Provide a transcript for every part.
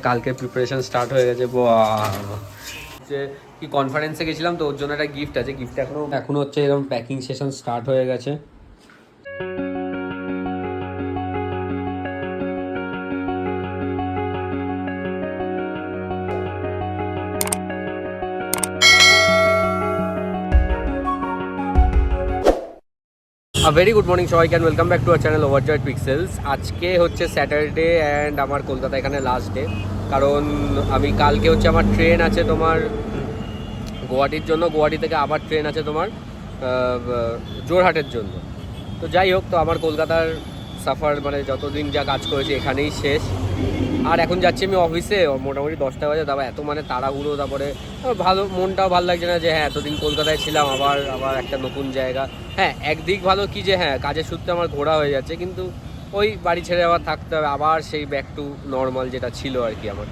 কালকে preparation start হয়ে গেছে যে কি কনফারেন্সে গেছিলাম তো ওর জন্য একটা গিফট আছে। গিফট এখনো হচ্ছে এরকম প্যাকিং সেশন স্টার্ট হয়ে গেছে। ভেরি গুড মর্নিং সবাই, can welcome back to our channel overjoyed pixels. আজকে হচ্ছে স্যাটারডে অ্যান্ড আমার কলকাতা এখানে লাস্ট ডে, কারণ আমি কালকে হচ্ছে আমার ট্রেন আছে তোমার গুয়াহাটির জন্য, গুয়াহাটি থেকে আবার ট্রেন আছে তোমার জোরহাটের জন্য। তো যাই হোক, তো আমার কলকাতার সাফার মানে যতদিন যা কাজ করেছি এখানেই শেষ। আর এখন যাচ্ছি আমি অফিসে, মোটামুটি 10টা বাজে। তারপর এত মানে তাড়াহুড়ো, তারপরে ভালো মনটাও ভালো লাগছে না যে হ্যাঁ এতদিন কলকাতায় ছিলাম, আবার একটা নতুন জায়গা। হ্যাঁ একদিক ভালো কি যে হ্যাঁ কাজের সূত্রে আমার ঘোরা হয়ে যাচ্ছে, কিন্তু ওই বাড়ি ছেড়ে আবার থাকতে হবে, আবার সেই ব্যাক টু নর্মাল যেটা ছিল আর কি আমার।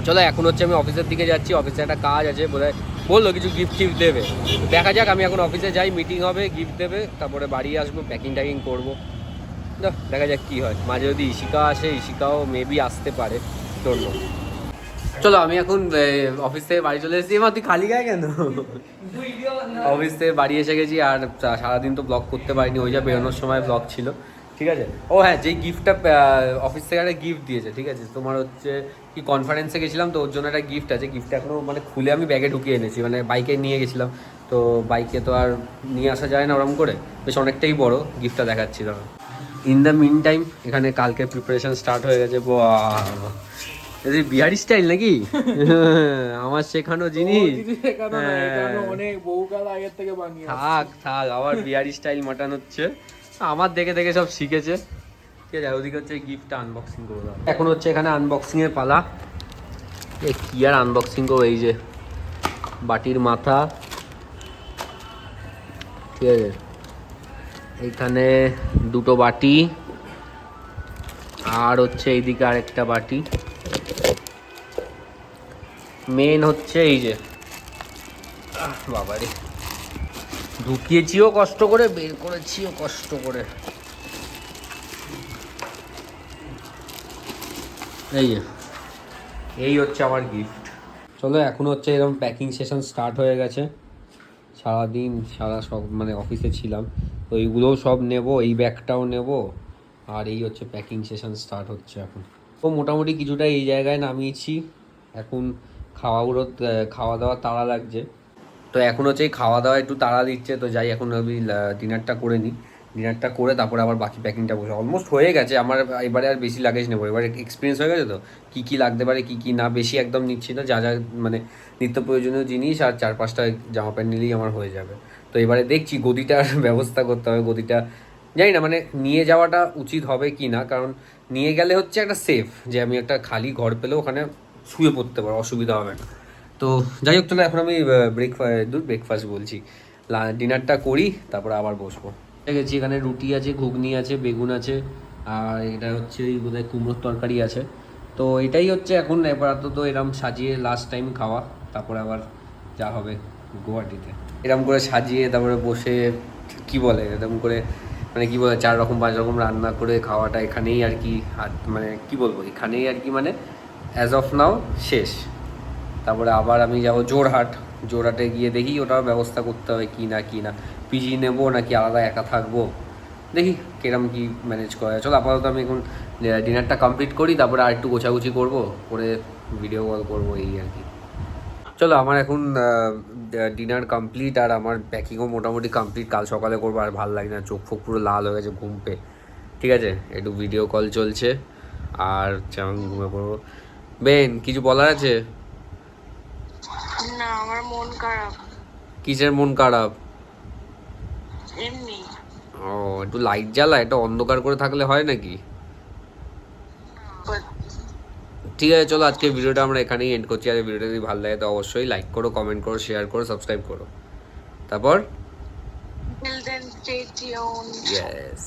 চলো এখন হচ্ছে আমি অফিসের দিকে যাচ্ছি, অফিসে একটা কাজ আছে, বললো কিছু গিফট দেবে। দেখা যাক, আমি এখন অফিসে যাই, মিটিং হবে, গিফট দেবে, তারপরে বাড়ি আসবো, প্যাকিং ট্যাকিং করবো। দেখা যাক কী হয়। মাঝে যদি ইশিকা আসে, ইশিকাও মেবি আসতে পারে, জন্য। চলো আমি এখন অফিস থেকে বাড়ি চলে এসেছি। তুই খালি গায়ে কেন? অফিস থেকে বাড়ি এসে গেছি, আর সারাদিন তো ব্লগ করতে পারিনি, ওই যা বেরোনোর সময় ব্লগ ছিল। ঠিক আছে। ও হ্যাঁ, যেই গিফটটা অফিস থেকে একটা গিফট দিয়েছে, ঠিক আছে, তোমার হচ্ছে কি কনফারেন্সে গেছিলাম তো ওর জন্য একটা গিফট আছে। গিফটটা এখনও মানে খুলে আমি ব্যাগে ঢুকিয়ে এনেছি, মানে বাইকে নিয়ে গেছিলাম তো, বাইকে তো আর নিয়ে আসা যায় না ওরকম করে, বেশ অনেকটাই বড়। গিফটটা দেখাচ্ছি দাঁড়া। ইন দ্য মিন টাইম এখানে কালকে প্রিপারেশন স্টার্ট হয়ে গেছে। বিহারি স্টাইল নাকি? আমার শেখানো জিনিস। থাক থাক, আবার বিহারি স্টাইল মাটন হচ্ছে। আমার দেখে দেখে সব শিখেছে। ঠিক আছে, ওদিকে হচ্ছে গিফটটা আনবক্সিং করে দাও। এখন হচ্ছে এখানে আনবক্সিং এর পালা। কি আর আনবক্সিং করবো, এই যে বাটির মাথা, ঠিক আছে, এইখানে দুটো বাটি, আর হচ্ছে এইদিকে আরেকটা বাটি। মেন হচ্ছে এই যে বাবারে, ঢুকিয়েছিও কষ্ট করে, বের করেছিও কষ্ট করে। এই হচ্ছে আমার গিফট। চলো এখন হচ্ছে এরকম প্যাকিং সেশন স্টার্ট হয়ে গেছে। সারাদিন সব মানে অফিসে ছিলাম, তো এইগুলোও সব নেব, এই ব্যাগটাও নেব, আর এই হচ্ছে প্যাকিং সেশন স্টার্ট হচ্ছে এখন। তো মোটামুটি কিছুটা এই জায়গায় নামিয়েছি। এখন খাওয়া দাওয়া তাড়া লাগছে, তো এখন হচ্ছে এই খাওয়া দাওয়া একটু তাড়া দিচ্ছে। তো যাই এখন আমি ডিনারটা করে নিই, ডিনারটা করে তারপরে আবার বাকি প্যাকিংটা বসে। অলমোস্ট হয়ে গেছে আমার, এবারে আর বেশি লাগেজ নেবো, এবারে এক্সপিরিয়েন্স হয়ে গেছে তো কী কী লাগতে পারে কী কী না, বেশি একদম নিচ্ছি না, যা যা মানে নিত্য প্রয়োজনীয় জিনিস আর 4-5টা জামা প্যান্ট নিলেই আমার হয়ে যাবে। তো এবারে দেখছি গদিটার ব্যবস্থা করতে হবে। গদিটা জানি না মানে নিয়ে যাওয়াটা উচিত হবে কি না, কারণ নিয়ে গেলে হচ্ছে একটা সেফ, যে আমি একটা খালি ঘর পেলেও ওখানে শুয়ে পড়তে পারো, অসুবিধা হবে না। তো যাই হোক, চলো এখন আমি ব্রেকফাস্ট বলছি, ডিনারটা করি, তারপরে আবার বসবো। গেছি, এখানে রুটি আছে, ঘুগনি আছে, বেগুন আছে, আর এটা হচ্ছে বোধহয় কুমড়োর তরকারি আছে। তো এটাই হচ্ছে এখন আপাতত এরম সাজিয়ে লাস্ট টাইম খাওয়া, তারপরে আবার যা হবে গুয়াহাটিতে। এরম করে সাজিয়ে তারপরে বসে কি বলে এরকম করে মানে কি বলে 4 রকম 5 রকম রান্না করে খাওয়াটা এখানেই আর কি, মানে কি বলবো, এখানেই আর কি মানে অ্যাজ অফ নাও শেষ। তারপরে আবার আমি যাবো জোরহাটে গিয়ে দেখি ওটার ব্যবস্থা করতে হবে কি না পিজি নেবো নাকি আলাদা একা থাকবো, দেখি কিরম কি ম্যানেজ করা যায়। চলো আপাতত আমি এখন ডিনারটা কমপ্লিট করি, তারপরে আর একটু গোছাগুছি করবো, করে ভিডিও কল করবো, এই আর কি। চলো আমার এখন ডিনার কমপ্লিট, আর আমার প্যাকিংও মোটামুটি কমপ্লিট, কাল সকালে করবো। আর ভালো লাগে না, চোখ ফোক পুরো লাল হয়ে গেছে ঘুম পেয়ে। ঠিক আছে, একটু ভিডিও কল চলছে, আর আমি ঘুমিয়ে পড়বো। বেন, কিছু বলার আছে? না, আমার মন খারাপ। কিসের মন খারাপ? এমনি। ও, একটু লাইট জ্বালা, এটা অন্ধকার করে থাকলে হয় নাকি? ঠিক আছে, চলো আজকে ভিডিওটা আমরা এখানেই এন্ড করছি। আর ভিডিওটা যদি ভালো লাগে তো অবশ্যই লাইক করো, কমেন্ট করো, শেয়ার করো, সাবস্ক্রাইব করো। তারপর Till then, stay tuned. Yes.